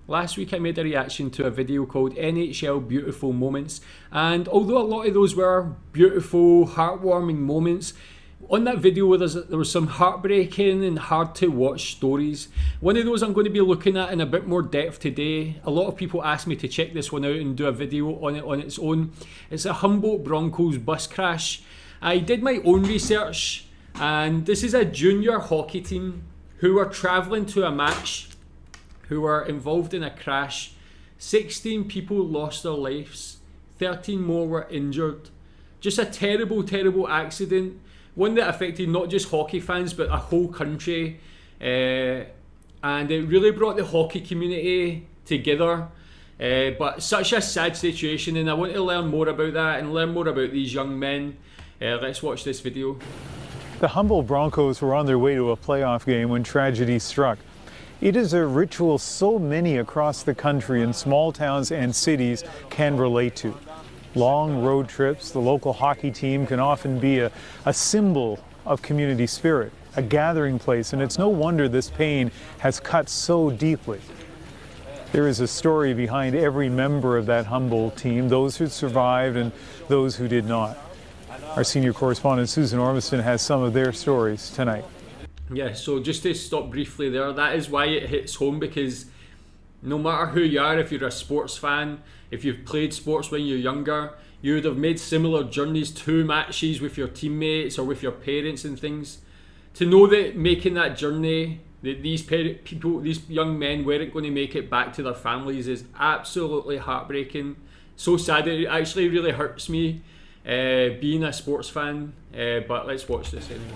Last week I made a reaction to a video called NHL Beautiful Moments, and although a lot of those were beautiful, heartwarming moments, on that video there was some heartbreaking and hard to watch stories. One of those I'm going to be looking at in a bit more depth today. A lot of people asked me to check this one out and do a video on it on its own. It's a Humboldt Broncos bus crash. I did my own research, and this is a junior hockey team who were travelling to a match, who were involved in a crash. 16 people lost their lives, 13 more were injured. Just a terrible, terrible accident. One that affected not just hockey fans but a whole country, and it really brought the hockey community together. But such a sad situation, and I want to learn more about that and learn more about these young men. Let's watch this video. The Humboldt Broncos were on their way to a playoff game when tragedy struck. It is a ritual so many across the country in small towns and cities can relate to. Long road trips, the local hockey team can often be a symbol of community spirit, a gathering place, and it's no wonder this pain has cut so deeply. There is a story behind every member of that Humboldt team, those who survived and those who did not. Our senior correspondent Susan Ormiston has some of their stories tonight. Yeah, so just to stop briefly there, that is why it hits home, because no matter who you are, if you're a sports fan, if you've played sports when you're younger, you would have made similar journeys to matches with your teammates or with your parents and things. To know that making that journey, that these young men weren't going to make it back to their families is absolutely heartbreaking. So sad, it actually really hurts me being a sports fan, but let's watch this anyway.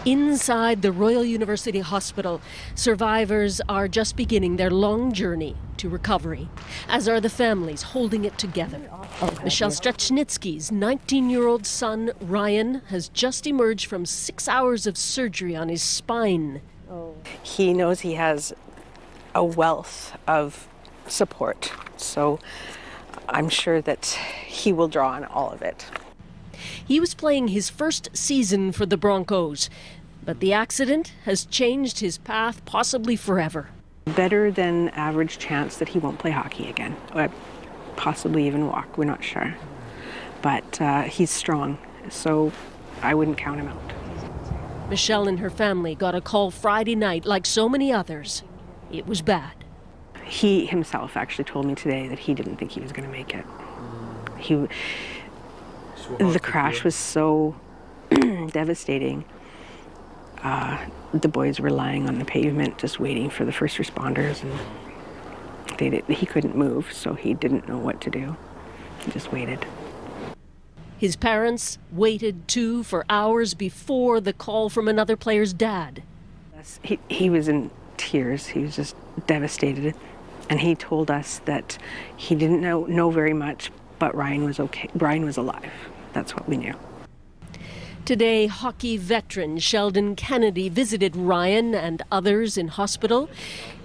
Inside the Royal University Hospital, survivors are just beginning their long journey to recovery, as are the families holding it together. Michelle Strechnitsky's 19-year-old son, Ryan, has just emerged from 6 hours of surgery on his spine. He knows he has a wealth of support, so I'm sure that he will draw on all of it. He was playing his first season for the Broncos, but the accident has changed his path possibly forever. Better than average chance that he won't play hockey again, or possibly even walk, we're not sure. But he's strong, so I wouldn't count him out. Michelle and her family got a call Friday night like so many others. It was bad. He himself actually told me today that he didn't think he was going to make it. The crash was so devastating. The boys were lying on the pavement just waiting for the first responders, and he couldn't move, so he didn't know what to do. He just waited. His parents waited too for hours before the call from another player's dad. He was in tears. He was just devastated, and he told us that he didn't know very much, but Ryan was okay. Ryan was alive. That's what we knew. Today, hockey veteran Sheldon Kennedy visited Ryan and others in hospital.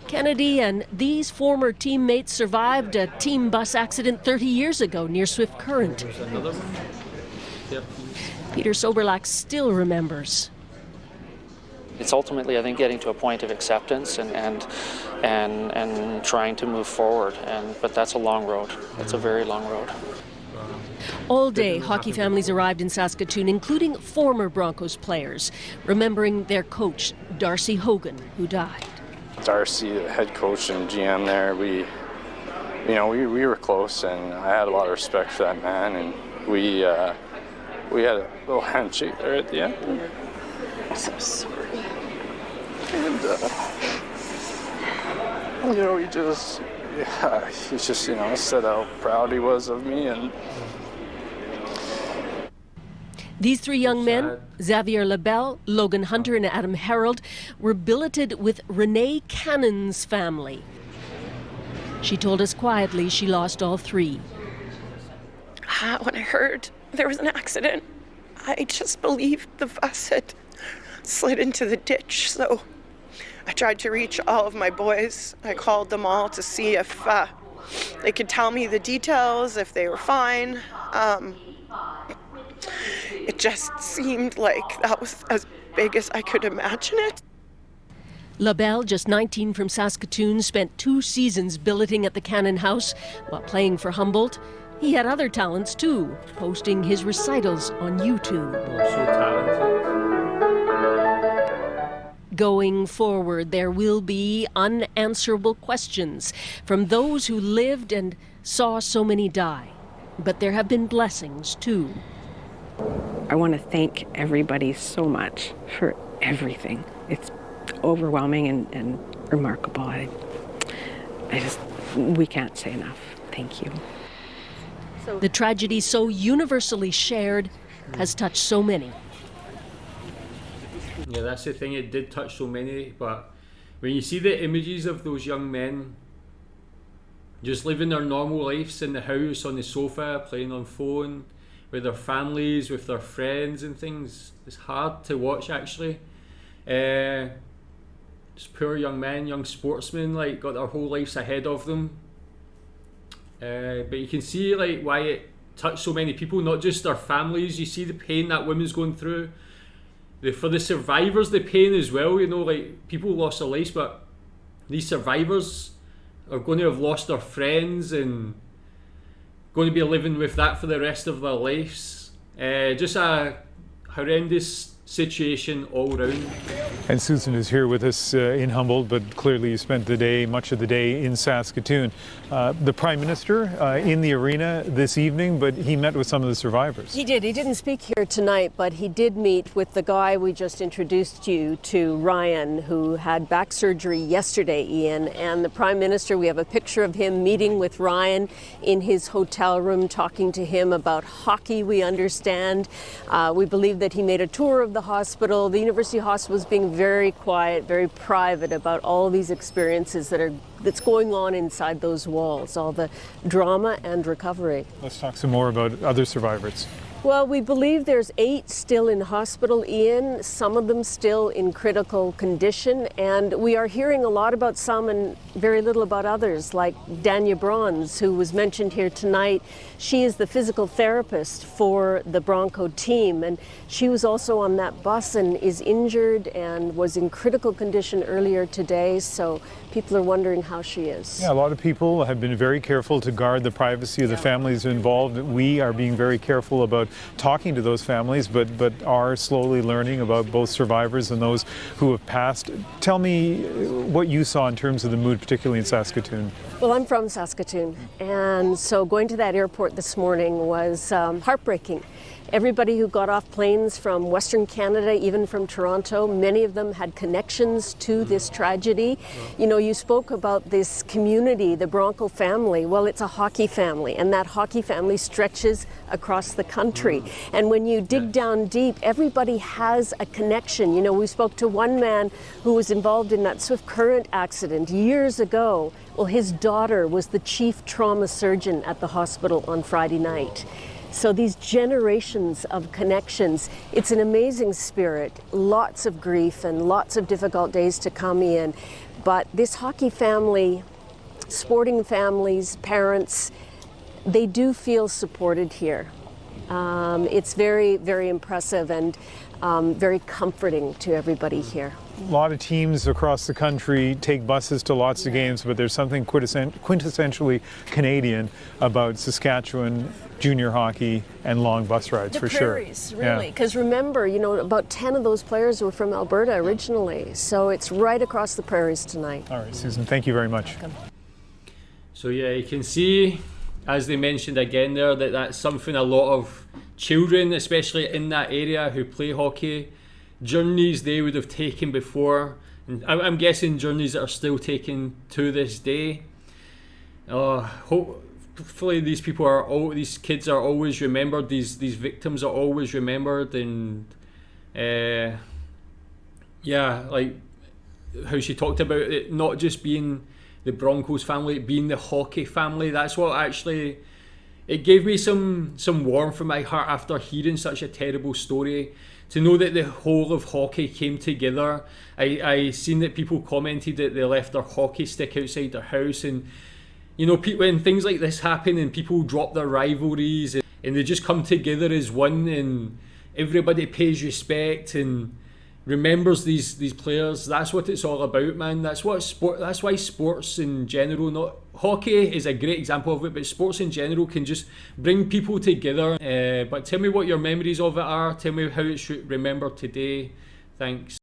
Kennedy and these former teammates survived a team bus accident 30 years ago near Swift Current. Peter Soberlach still remembers. It's ultimately, I think, getting to a point of acceptance and trying to move forward. But that's a long road. It's a very long road. All day, hockey families arrived in Saskatoon, including former Broncos players, remembering their coach, Darcy Hogan, who died. Darcy, the head coach and GM there, we were close, and I had a lot of respect for that man, and we had a little handshake there at the end. I'm so sorry. And he just said how proud he was of me. And these three young men, Xavier Lebel, Logan Hunter, and Adam Harold, were billeted with Renee Cannon's family. She told us quietly she lost all three. When I heard there was an accident, I just believed the bus had slid into the ditch, so I tried to reach all of my boys. I called them all to see if they could tell me the details, if they were fine. It just seemed like that was as big as I could imagine it. LaBelle, just 19 from Saskatoon, spent 2 seasons billeting at the Cannon House while playing for Humboldt. He had other talents too, posting his recitals on YouTube. So talented. Going forward, there will be unanswerable questions from those who lived and saw so many die. But there have been blessings too. I want to thank everybody so much for everything. It's overwhelming and remarkable. We can't say enough. Thank you. The tragedy so universally shared has touched so many. Yeah, that's the thing, it did touch so many, but when you see the images of those young men just living their normal lives in the house, on the sofa, playing on phone, with their families, with their friends and things, it's hard to watch actually. Just poor young men, young sportsmen, like got their whole lives ahead of them. But you can see like why it touched so many people, not just their families. You see the pain that women's going through. For the survivors, the pain as well, you know, like people lost their lives, but these survivors are going to have lost their friends and going to be living with that for the rest of their lives. Just a horrendous situation all round. And Susan is here with us in Humboldt, but clearly you spent the day, much of the day, in Saskatoon. The Prime Minister in the arena this evening, but he met with some of the survivors. He did. He didn't speak here tonight, but he did meet with the guy we just introduced you to, Ryan, who had back surgery yesterday, Ian. And the Prime Minister, we have a picture of him meeting with Ryan in his hotel room, talking to him about hockey, we understand. We believe that he made a tour of the hospital. The University Hospital is being very quiet, very private about all these experiences that's going on inside those walls, all the drama and recovery. Let's talk some more about other survivors. Well, we believe there's 8 still in hospital, Ian, some of them still in critical condition, and we are hearing a lot about some and very little about others, like Danya Bronze, who was mentioned here tonight. She is the physical therapist for the Bronco team, and she was also on that bus and is injured and was in critical condition earlier today, so people are wondering how she is. Yeah, a lot of people have been very careful to guard the privacy of the families involved. We are being very careful about talking to those families, but are slowly learning about both survivors and those who have passed. Tell me what you saw in terms of the mood, particularly in Saskatoon. Well, I'm from Saskatoon, and so going to that airport this morning was heartbreaking. Everybody who got off planes from Western Canada, even from Toronto, many of them had connections to this tragedy. You know, you spoke about this community, the Bronco family. Well, it's a hockey family, and that hockey family stretches across the country. And when you dig down deep, everybody has a connection. You know, we spoke to one man who was involved in that Swift Current accident years ago. Well, his daughter was the chief trauma surgeon at the hospital on Friday night. So these generations of connections, it's an amazing spirit, lots of grief and lots of difficult days to come in. But this hockey family, sporting families, parents, they do feel supported here. It's very, very impressive and very comforting to everybody here. A lot of teams across the country take buses to lots of games, but there's something quintessentially Canadian about Saskatchewan junior hockey and long bus rides, for sure. The prairies, really. Because remember, you know, about 10 of those players were from Alberta originally, so it's right across the prairies tonight. All right, Susan, thank you very much. Welcome. So yeah, you can see, as they mentioned again there, that that's something a lot of children, especially in that area who play hockey, journeys they would have taken before, and I'm guessing journeys that are still taken to this day. Hopefully these kids are always remembered, these victims are always remembered, and like how she talked about it not just being the Broncos family, being the hockey family. That's what actually, it gave me some warmth in my heart after hearing such a terrible story, to know that the whole of hockey came together. I seen that people commented that they left their hockey stick outside their house, and you know, when things like this happen and people drop their rivalries and they just come together as one, and everybody pays respect, and remembers these players. That's what it's all about, man. That's why sports in general, not hockey is a great example of it, but sports in general can just bring people together. But tell me what your memories of it are. Tell me how it's remembered today. Thanks.